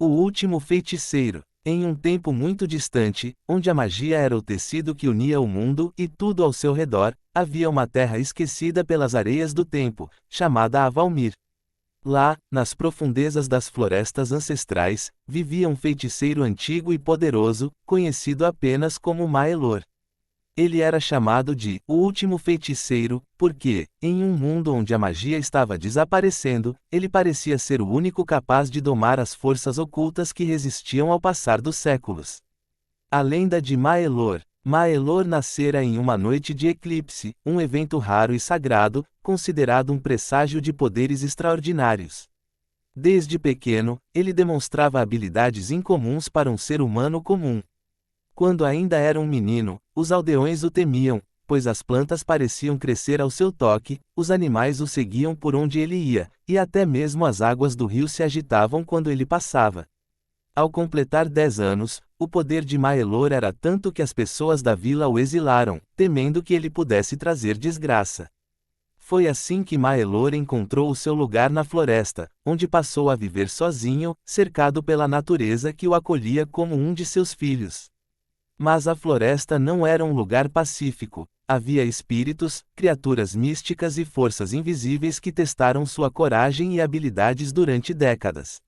O último feiticeiro. Em um tempo muito distante, onde a magia era o tecido que unia o mundo e tudo ao seu redor, havia uma terra esquecida pelas areias do tempo, chamada Avalmir. Lá, nas profundezas das florestas ancestrais, vivia um feiticeiro antigo e poderoso, conhecido apenas como Maelor. Ele era chamado de o Último Feiticeiro, porque, em um mundo onde a magia estava desaparecendo, ele parecia ser o único capaz de domar as forças ocultas que resistiam ao passar dos séculos. A lenda de Maelor. Maelor nascera em uma noite de eclipse, um evento raro e sagrado, considerado um presságio de poderes extraordinários. Desde pequeno, ele demonstrava habilidades incomuns para um ser humano comum. Quando ainda era um menino, os aldeões o temiam, pois as plantas pareciam crescer ao seu toque, os animais o seguiam por onde ele ia, e até mesmo as águas do rio se agitavam quando ele passava. Ao completar 10 anos, o poder de Maelor era tanto que as pessoas da vila o exilaram, temendo que ele pudesse trazer desgraça. Foi assim que Maelor encontrou o seu lugar na floresta, onde passou a viver sozinho, cercado pela natureza que o acolhia como um de seus filhos. Mas a floresta não era um lugar pacífico. Havia espíritos, criaturas místicas e forças invisíveis que testaram sua coragem e habilidades durante décadas.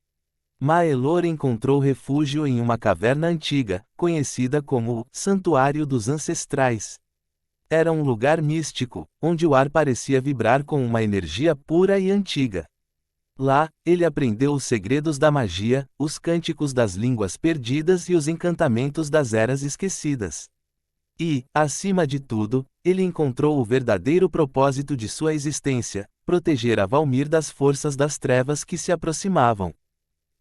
Maelor encontrou refúgio em uma caverna antiga, conhecida como o Santuário dos Ancestrais. Era um lugar místico, onde o ar parecia vibrar com uma energia pura e antiga. Lá, ele aprendeu os segredos da magia, os cânticos das línguas perdidas e os encantamentos das eras esquecidas. E, acima de tudo, ele encontrou o verdadeiro propósito de sua existência: proteger Avalmir das forças das trevas que se aproximavam.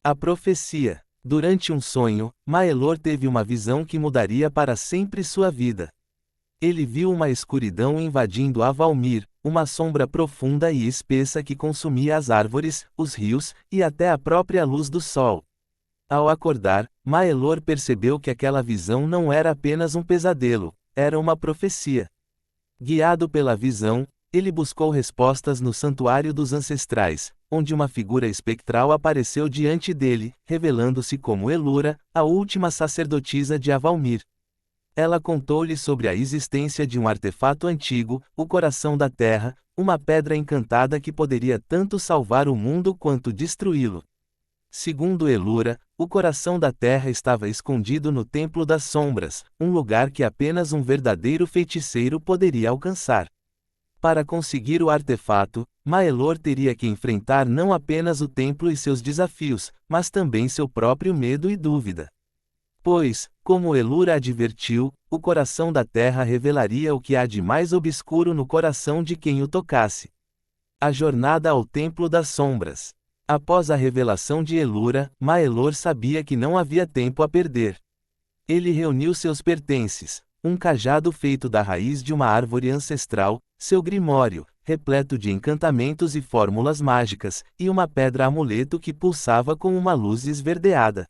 A profecia. Durante um sonho, Maelor teve uma visão que mudaria para sempre sua vida. Ele viu uma escuridão invadindo Avalmir, uma sombra profunda e espessa que consumia as árvores, os rios, e até a própria luz do sol. Ao acordar, Maelor percebeu que aquela visão não era apenas um pesadelo, era uma profecia. Guiado pela visão, ele buscou respostas no Santuário dos Ancestrais, onde uma figura espectral apareceu diante dele, revelando-se como Elura, a última sacerdotisa de Avalmir. Ela contou-lhe sobre a existência de um artefato antigo, o Coração da Terra, uma pedra encantada que poderia tanto salvar o mundo quanto destruí-lo. Segundo Elura, o Coração da Terra estava escondido no Templo das Sombras, um lugar que apenas um verdadeiro feiticeiro poderia alcançar. Para conseguir o artefato, Maelor teria que enfrentar não apenas o templo e seus desafios, mas também seu próprio medo e dúvida. Pois, como Elura advertiu, o Coração da Terra revelaria o que há de mais obscuro no coração de quem o tocasse. A jornada ao Templo das Sombras. Após a revelação de Elura, Maelor sabia que não havia tempo a perder. Ele reuniu seus pertences, um cajado feito da raiz de uma árvore ancestral, seu grimório, repleto de encantamentos e fórmulas mágicas, e uma pedra-amuleto que pulsava com uma luz esverdeada.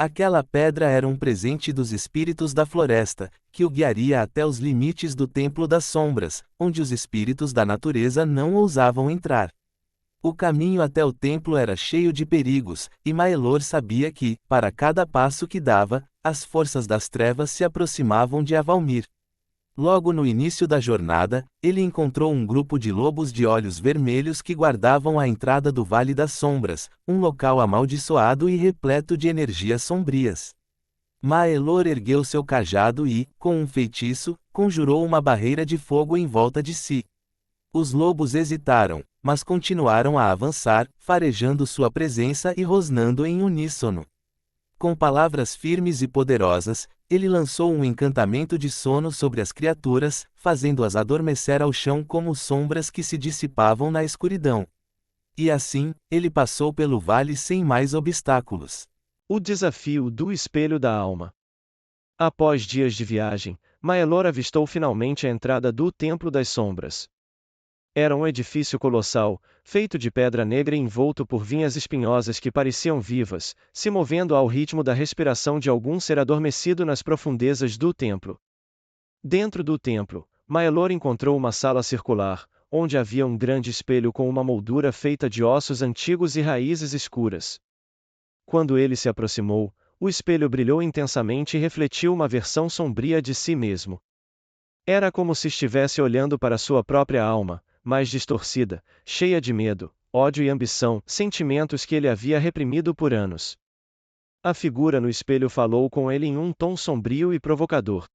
Aquela pedra era um presente dos espíritos da floresta, que o guiaria até os limites do Templo das Sombras, onde os espíritos da natureza não ousavam entrar. O caminho até o templo era cheio de perigos, e Maelor sabia que, para cada passo que dava, as forças das trevas se aproximavam de Avalmir. Logo no início da jornada, ele encontrou um grupo de lobos de olhos vermelhos que guardavam a entrada do Vale das Sombras, um local amaldiçoado e repleto de energias sombrias. Maelor ergueu seu cajado e, com um feitiço, conjurou uma barreira de fogo em volta de si. Os lobos hesitaram, mas continuaram a avançar, farejando sua presença e rosnando em uníssono. Com palavras firmes e poderosas, ele lançou um encantamento de sono sobre as criaturas, fazendo-as adormecer ao chão como sombras que se dissipavam na escuridão. E assim, ele passou pelo vale sem mais obstáculos. O desafio do Espelho da Alma. Após dias de viagem, Maelor avistou finalmente a entrada do Templo das Sombras. Era um edifício colossal, feito de pedra negra e envolto por vinhas espinhosas que pareciam vivas, se movendo ao ritmo da respiração de algum ser adormecido nas profundezas do templo. Dentro do templo, Maelor encontrou uma sala circular, onde havia um grande espelho com uma moldura feita de ossos antigos e raízes escuras. Quando ele se aproximou, o espelho brilhou intensamente e refletiu uma versão sombria de si mesmo. Era como se estivesse olhando para sua própria alma, mais distorcida, cheia de medo, ódio e ambição, sentimentos que ele havia reprimido por anos. A figura no espelho falou com ele em um tom sombrio e provocador.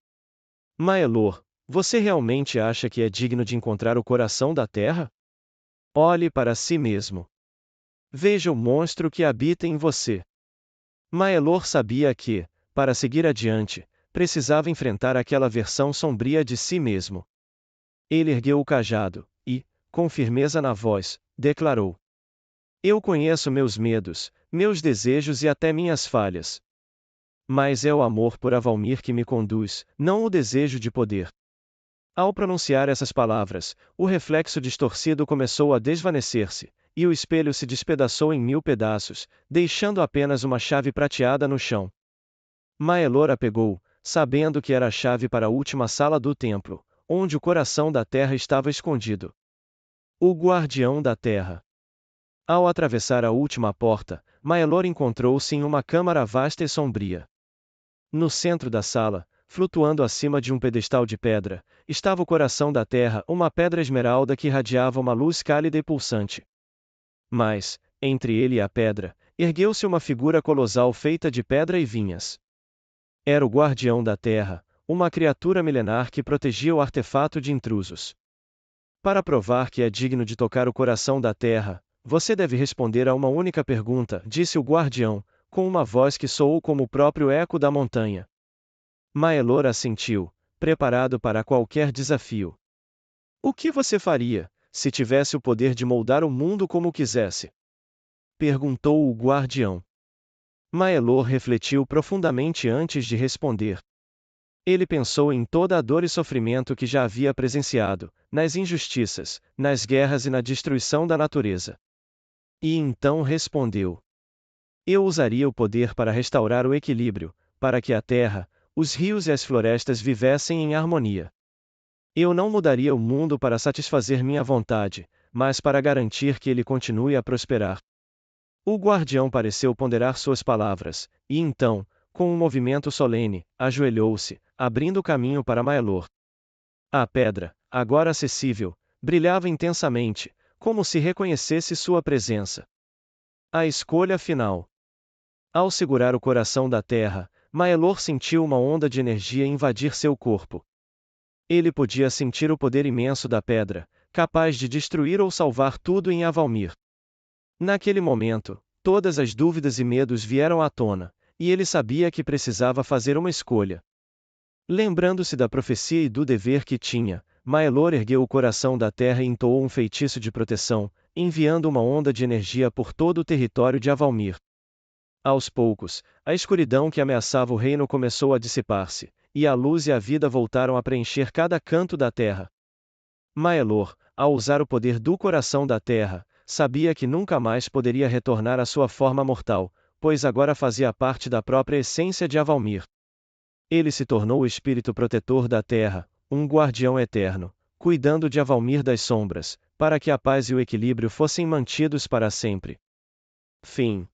Maelor, você realmente acha que é digno de encontrar o coração da Terra? Olhe para si mesmo. Veja o monstro que habita em você. Maelor sabia que, para seguir adiante, precisava enfrentar aquela versão sombria de si mesmo. Ele ergueu o cajado e, com firmeza na voz, declarou: Eu conheço meus medos, meus desejos e até minhas falhas. Mas é o amor por Avalmir que me conduz, não o desejo de poder. Ao pronunciar essas palavras, o reflexo distorcido começou a desvanecer-se, e o espelho se despedaçou em 1000 pedaços, deixando apenas uma chave prateada no chão. Maelor a pegou, sabendo que era a chave para a última sala do templo, onde o coração da Terra estava escondido. O Guardião da Terra. Ao atravessar a última porta, Maelor encontrou-se em uma câmara vasta e sombria. No centro da sala, flutuando acima de um pedestal de pedra, estava o coração da Terra, uma pedra esmeralda que irradiava uma luz cálida e pulsante. Mas, entre ele e a pedra, ergueu-se uma figura colossal feita de pedra e vinhas. Era o Guardião da Terra, uma criatura milenar que protegia o artefato de intrusos. Para provar que é digno de tocar o coração da Terra, você deve responder a uma única pergunta, disse o Guardião, com uma voz que soou como o próprio eco da montanha. Maelor assentiu, preparado para qualquer desafio. O que você faria, se tivesse o poder de moldar o mundo como quisesse? Perguntou o Guardião. Maelor refletiu profundamente antes de responder. Ele pensou em toda a dor e sofrimento que já havia presenciado, nas injustiças, nas guerras e na destruição da natureza. E então respondeu: Eu usaria o poder para restaurar o equilíbrio, para que a terra, os rios e as florestas vivessem em harmonia. Eu não mudaria o mundo para satisfazer minha vontade, mas para garantir que ele continue a prosperar. O Guardião pareceu ponderar suas palavras, e então, com um movimento solene, ajoelhou-se, abrindo caminho para Maelor. A pedra, agora acessível, brilhava intensamente, como se reconhecesse sua presença. A escolha final. Ao segurar o coração da Terra, Maelor sentiu uma onda de energia invadir seu corpo. Ele podia sentir o poder imenso da pedra, capaz de destruir ou salvar tudo em Avalmir. Naquele momento, todas as dúvidas e medos vieram à tona, e ele sabia que precisava fazer uma escolha. Lembrando-se da profecia e do dever que tinha, Maelor ergueu o coração da terra e entoou um feitiço de proteção, enviando uma onda de energia por todo o território de Avalmir. Aos poucos, a escuridão que ameaçava o reino começou a dissipar-se, e a luz e a vida voltaram a preencher cada canto da terra. Maelor, ao usar o poder do coração da terra, sabia que nunca mais poderia retornar à sua forma mortal, pois agora fazia parte da própria essência de Avalmir. Ele se tornou o espírito protetor da terra, um guardião eterno, cuidando de Avalmir das sombras, para que a paz e o equilíbrio fossem mantidos para sempre. Fim.